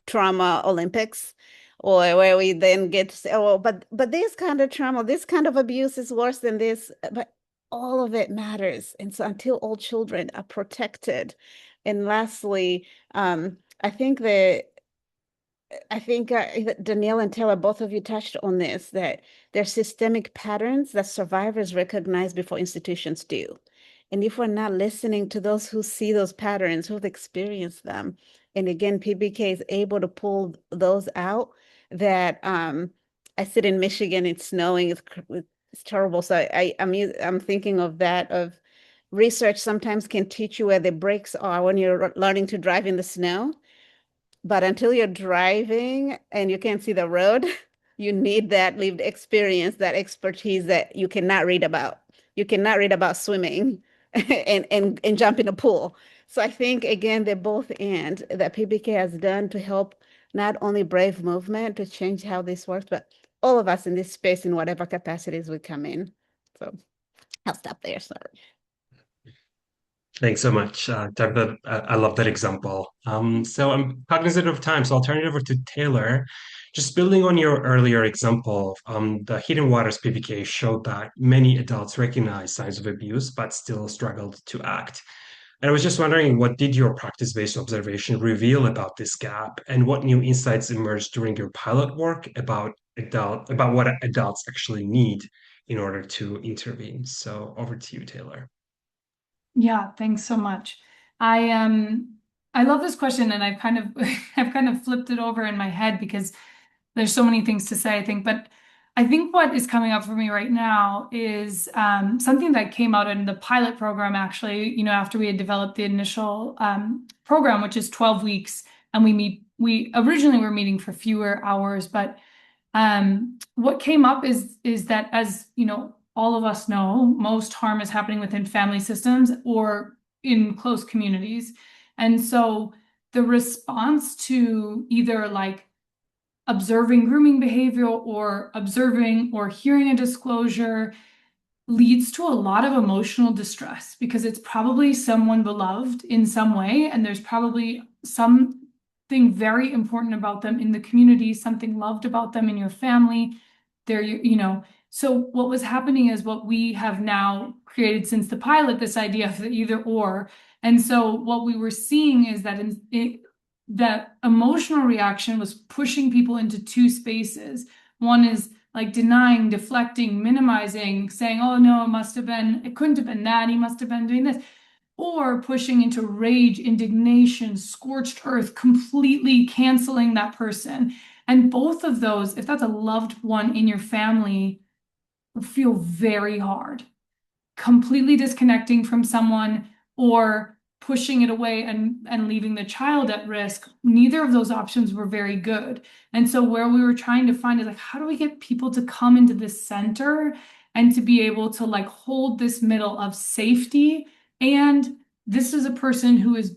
trauma Olympics, or where we then get to say, oh, but this kind of trauma, this kind of abuse is worse than this. But all of it matters. And so until all children are protected. And lastly, I think that I think Danielle and Taylor, both of you touched on this, that there's systemic patterns that survivors recognize before institutions do. And if we're not listening to those who see those patterns, who've experienced them, and again, PBK is able to pull those out, that I sit in Michigan, it's snowing, it's terrible. So I'm thinking of that, of research sometimes can teach you where the brakes are when you're learning to drive in the snow. But until you're driving and you can't see the road, you need that lived experience, that expertise that you cannot read about. You cannot read about swimming and jump in a pool. So I think again, they're both and that PBK has done to help not only Brave Movement to change how this works, but all of us in this space in whatever capacities we come in. So I'll stop there. Sorry. Thanks so much, Tabitha. I love that example. So I'm cognizant of time, so I'll turn it over to Taylor. Just building on your earlier example, the Hidden Waters PPK showed that many adults recognize signs of abuse, but still struggled to act. And I was just wondering, what did your practice-based observation reveal about this gap, and what new insights emerged during your pilot work about what adults actually need in order to intervene? So over to you, Taylor. Yeah, thanks so much. I love this question, and I've kind of I've kind of flipped it over in my head because there's so many things to say, I think. But I think what is coming up for me right now is something that came out in the pilot program, actually, after we had developed the initial program, which is 12 weeks, and we originally were meeting for fewer hours, but what came up is that, as all of us know, most harm is happening within family systems or in close communities. And so the response to either like observing grooming behavior or observing or hearing a disclosure leads to a lot of emotional distress because it's probably someone beloved in some way, and there's probably something very important about them in the community, something loved about them in your family. So what was happening is what we have now created since the pilot, this idea of the either or. And so what we were seeing is that that emotional reaction was pushing people into two spaces. One is like denying, deflecting, minimizing, saying, oh no, it couldn't have been that, he must have been doing this. Or pushing into rage, indignation, scorched earth, completely canceling that person. And both of those, if that's a loved one in your family, will feel very hard. Completely disconnecting from someone or pushing it away and leaving the child at risk, neither of those options were very good. And so where we were trying to find is like, how do we get people to come into this center and to be able to like hold this middle of safety, and this is a person who is,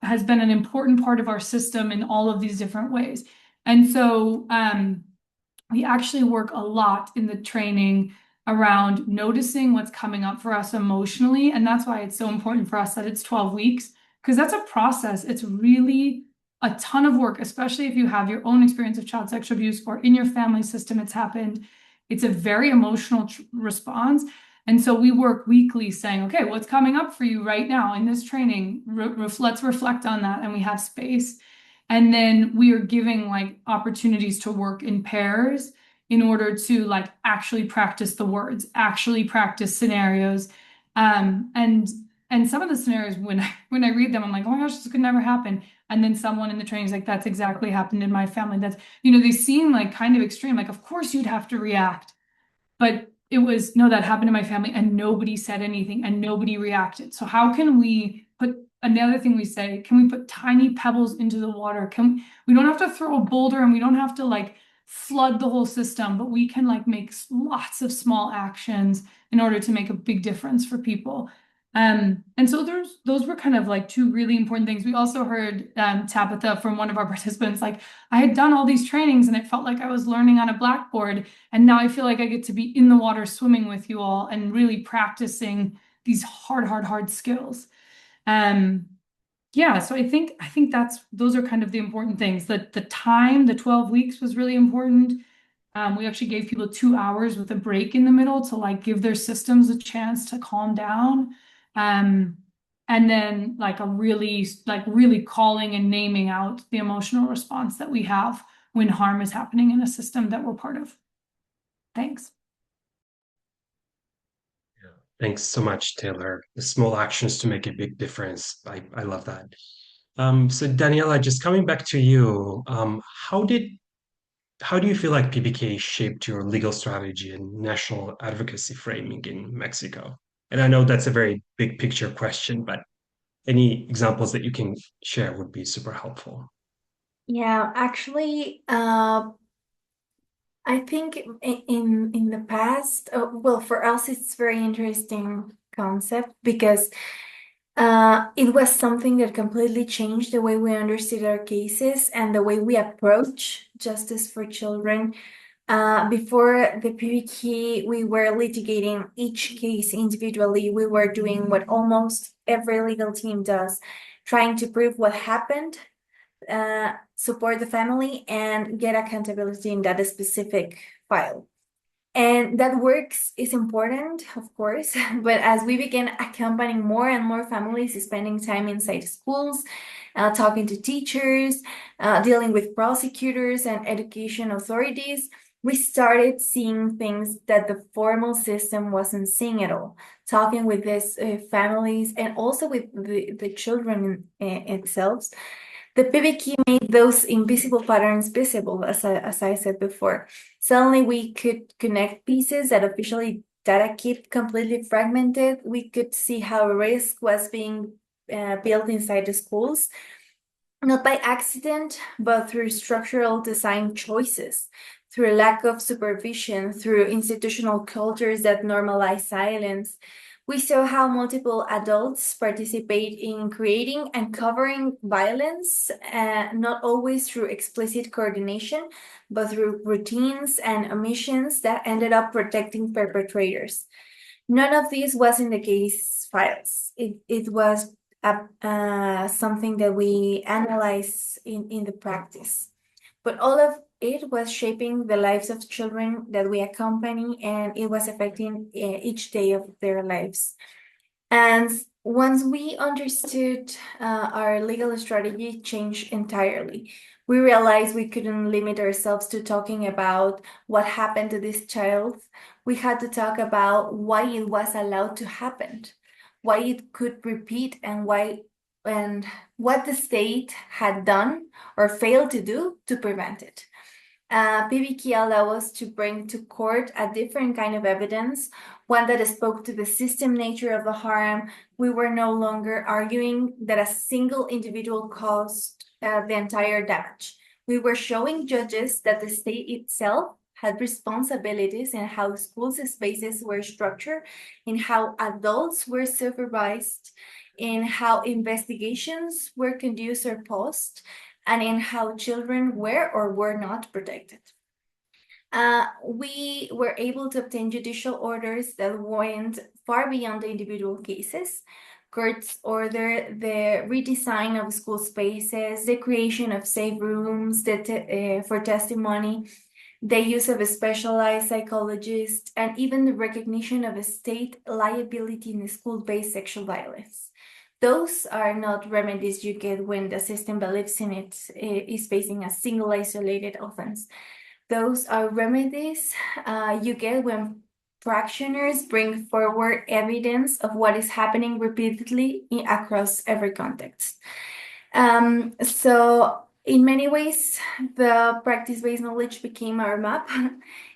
has been an important part of our system in all of these different ways. And so we actually work a lot in the training around noticing what's coming up for us emotionally. And that's why it's so important for us that it's 12 weeks, because that's a process. It's really a ton of work, especially if you have your own experience of child sexual abuse or in your family system it's happened. It's a very emotional response. And so we work weekly saying, okay, what's coming up for you right now in this training? Let's reflect on that, and we have space. And then we are giving like opportunities to work in pairs in order to like actually practice the words, actually practice scenarios. And some of the scenarios, when I read them, I'm like, oh my gosh, this could never happen. And then someone in the training is like, that's exactly happened in my family. That's, they seem like kind of extreme. Like, of course you'd have to react. But it was, no, that happened in my family and nobody said anything and nobody reacted. So how can we put, another thing we say, can we put tiny pebbles into the water? We don't have to throw a boulder, and we don't have to like flood the whole system, but we can like make lots of small actions in order to make a big difference for people. And so those were kind of like two really important things. We also heard Tabitha from one of our participants, like, I had done all these trainings and it felt like I was learning on a blackboard. And now I feel like I get to be in the water swimming with you all and really practicing these hard skills. Yeah, so I think those are kind of the important things. That the time, the 12 weeks was really important. We actually gave people 2 hours with a break in the middle to like give their systems a chance to calm down. And and then like really calling and naming out the emotional response that we have when harm is happening in a system that we're part of. Thanks. Thanks so much, Taylor. The small actions to make a big difference. I love that. So Daniela, just coming back to you, how do you feel like PBK shaped your legal strategy and national advocacy framing in Mexico? And I know that's a very big picture question, but any examples that you can share would be super helpful. Yeah, actually, I think in the past, well, for us, it's very interesting concept because it was something that completely changed the way we understood our cases and the way we approach justice for children. Before the PBK, we were litigating each case individually. We were doing what almost every legal team does, trying to prove what happened, support the family, and get accountability in that specific file. And that works is important, of course, but as we began accompanying more and more families, spending time inside schools, talking to teachers, dealing with prosecutors and education authorities, we started seeing things that the formal system wasn't seeing at all. Talking with these families and also with the children itself, the PBK made those invisible patterns visible, as I said before. Suddenly, we could connect pieces that officially data keep completely fragmented. We could see how risk was being built inside the schools, not by accident, but through structural design choices, through lack of supervision, through institutional cultures that normalize silence. We saw how multiple adults participate in creating and covering violence, not always through explicit coordination, but through routines and omissions that ended up protecting perpetrators. None of this was in the case files. It was something that we analyze in the practice. But all of it was shaping the lives of children that we accompany, and it was affecting each day of their lives. And once we understood our legal strategy changed entirely. We realized we couldn't limit ourselves to talking about what happened to this child. We had to talk about why it was allowed to happen, why it could repeat, and what the state had done or failed to do to prevent it. PBK allowed us to bring to court a different kind of evidence, one that spoke to the system nature of the harm. We were no longer arguing that a single individual caused the entire damage. We were showing judges that the state itself had responsibilities in how schools' spaces were structured, in how adults were supervised, in how investigations were conducted or paused, and in how children were or were not protected. We were able to obtain judicial orders that went far beyond the individual cases. Courts ordered the redesign of school spaces, the creation of safe rooms for testimony, the use of a specialized psychologist, and even the recognition of a state liability in school-based sexual violence. Those are not remedies you get when the system believes in it is facing a single isolated offense. Those are remedies you get when practitioners bring forward evidence of what is happening repeatedly across every context. So in many ways, the practice-based knowledge became our map.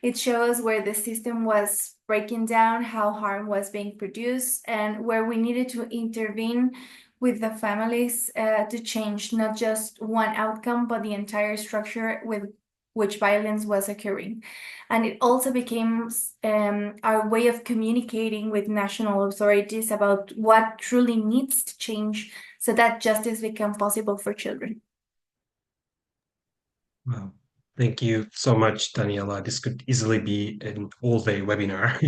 It shows where the system was breaking down, how harm was being produced, and where we needed to intervene with the families to change not just one outcome, but the entire structure with which violence was occurring. And it also became our way of communicating with national authorities about what truly needs to change so that justice become possible for children. Wow. Thank you so much, Daniela. This could easily be an all-day webinar.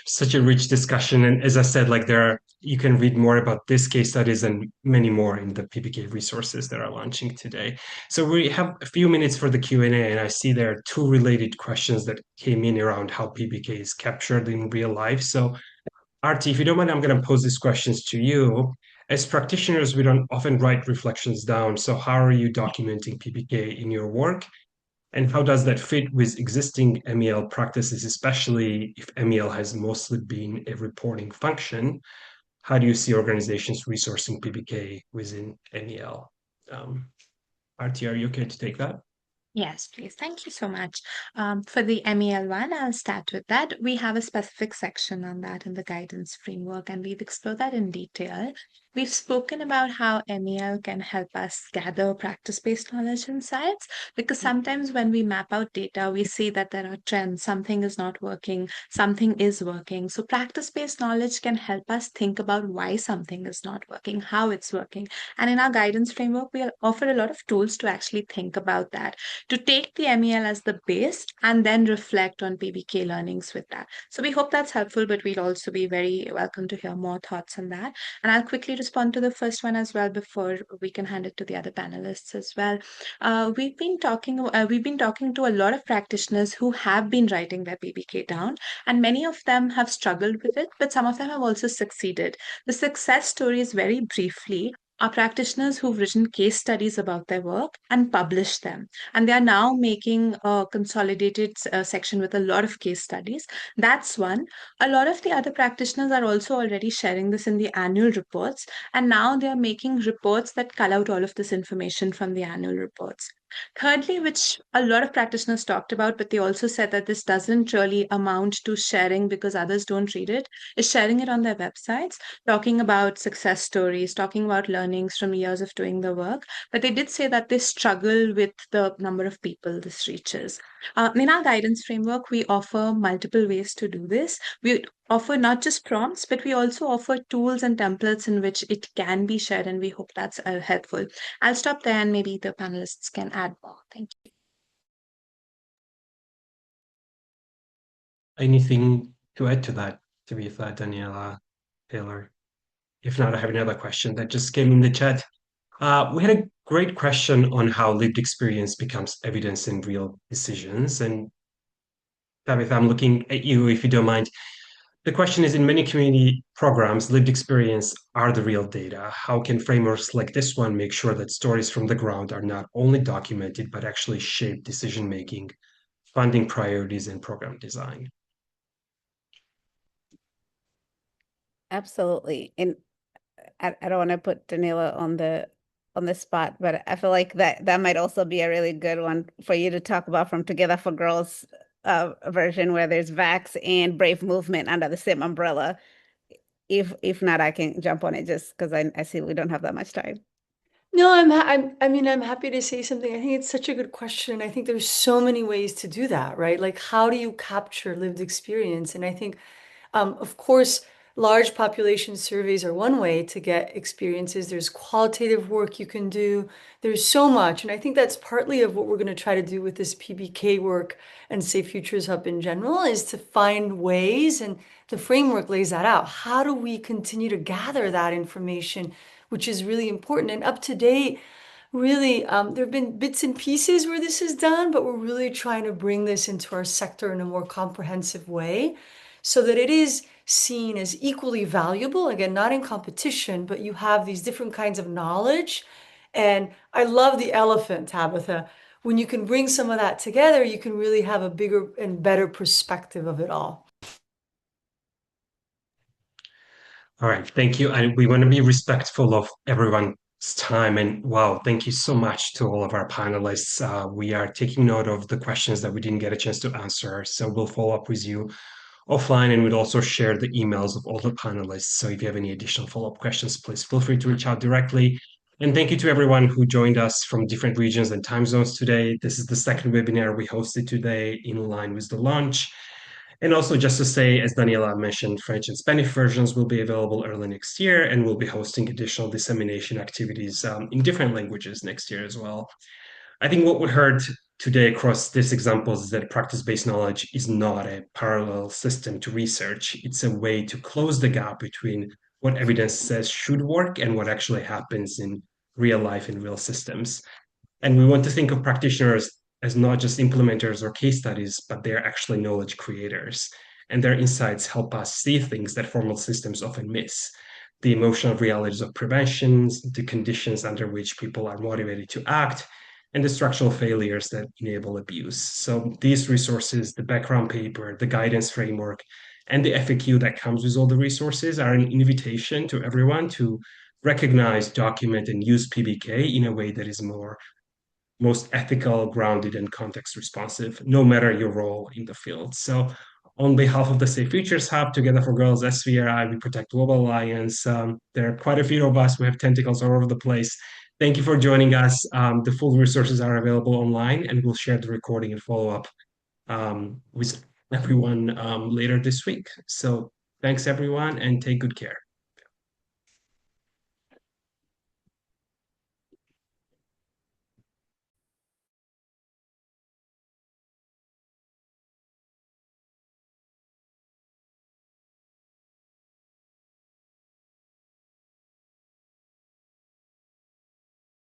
Such a rich discussion. And as I said, you can read more about this case studies and many more in the PBK resources that are launching today. So we have a few minutes for the Q&A, and I see there are two related questions that came in around how PBK is captured in real life. So Arti, if you don't mind, I'm going to pose these questions to you. As practitioners, we don't often write reflections down. So how are you documenting PPK in your work? And how does that fit with existing MEL practices, especially if MEL has mostly been a reporting function? How do you see organizations resourcing PPK within MEL? Arti, are you okay to take that? Yes, please. Thank you so much. For the MEL one, I'll start with that. We have a specific section on that in the guidance framework, and we've explored that in detail. We've spoken about how MEL can help us gather practice-based knowledge insights, because sometimes when we map out data, we see that there are trends, something is not working, something is working. So practice-based knowledge can help us think about why something is not working, how it's working. And in our guidance framework, we offer a lot of tools to actually think about that, to take the MEL as the base and then reflect on PBK learnings with that. So we hope that's helpful, but we'll also be very welcome to hear more thoughts on that. And I'll quickly respond to the first one as well before we can hand it to the other panelists as well. We've been talking to a lot of practitioners who have been writing their PBK down, and many of them have struggled with it, but some of them have also succeeded. The success stories, very briefly, are practitioners who've written case studies about their work and published them. And they are now making a consolidated section with a lot of case studies. That's one. A lot of the other practitioners are also already sharing this in the annual reports. And now they are making reports that cull out all of this information from the annual reports. Thirdly, which a lot of practitioners talked about, but they also said that this doesn't really amount to sharing because others don't read it, is sharing it on their websites, talking about success stories, talking about learnings from years of doing the work. But they did say that they struggle with the number of people this reaches. In our guidance framework, we offer multiple ways to do this. We offer not just prompts, but we also offer tools and templates in which it can be shared, and we hope that's helpful. I'll stop there and maybe the panelists can add more. Thank you. Anything to add to that, Tabitha, Daniela, Taylor? If not, I have another question that just came in the chat. We had a great question on how lived experience becomes evidence in real decisions. And Tabitha, I'm looking at you, if you don't mind. The question is, in many community programs, lived experience are the real data. How can frameworks like this one make sure that stories from the ground are not only documented, but actually shape decision-making, funding priorities, and program design? Absolutely. And I don't want to put Danila on the spot, but I feel like that might also be a really good one for you to talk about from Together for Girls version where there's Vax and Brave Movement under the same umbrella. If not, I can jump on it just because I see we don't have that much time. No, I mean, I'm happy to say something. I think it's such a good question. I think there's so many ways to do that, right? Like, how do you capture lived experience? And I think, of course, large population surveys are one way to get experiences. There's qualitative work you can do. There's so much. And I think that's partly of what we're going to try to do with this PBK work and Safe Futures Hub in general, is to find ways, and the framework lays that out. How do we continue to gather that information, which is really important and up to date? Really, there have been bits and pieces where this is done, but we're really trying to bring this into our sector in a more comprehensive way so that it is seen as equally valuable. Again, not in competition, but you have these different kinds of knowledge. And I love the elephant, Tabitha. When you can bring some of that together, you can really have a bigger and better perspective of it all. All right, thank you. And we want to be respectful of everyone's time. And wow, thank you so much to all of our panelists. We are taking note of the questions that we didn't get a chance to answer. So we'll follow up with you offline, and we'd also share the emails of all the panelists. So if you have any additional follow-up questions, please feel free to reach out directly. And thank you to everyone who joined us from different regions and time zones today. This is the second webinar we hosted today in line with the launch. And also just to say, as Daniela mentioned, French and Spanish versions will be available early next year, and we'll be hosting additional dissemination activities in different languages next year as well. I think what we heard today across these examples is that practice-based knowledge is not a parallel system to research. It's a way to close the gap between what evidence says should work and what actually happens in real life in real systems. And we want to think of practitioners as not just implementers or case studies, but they're actually knowledge creators. And their insights help us see things that formal systems often miss. the emotional realities of preventions, the conditions under which people are motivated to act, and the structural failures that enable abuse. So these resources, the background paper, the guidance framework, and the FAQ that comes with all the resources are an invitation to everyone to recognize, document, and use PBK in a way that is most ethical, grounded, and context responsive, no matter your role in the field. So on behalf of the Safe Futures Hub, Together for Girls, SVRI, We Protect Global Alliance, there are quite a few of us who have tentacles all over the place. Thank you for joining us. The full resources are available online, and we'll share the recording and follow up with everyone later this week. So thanks, everyone, and take good care.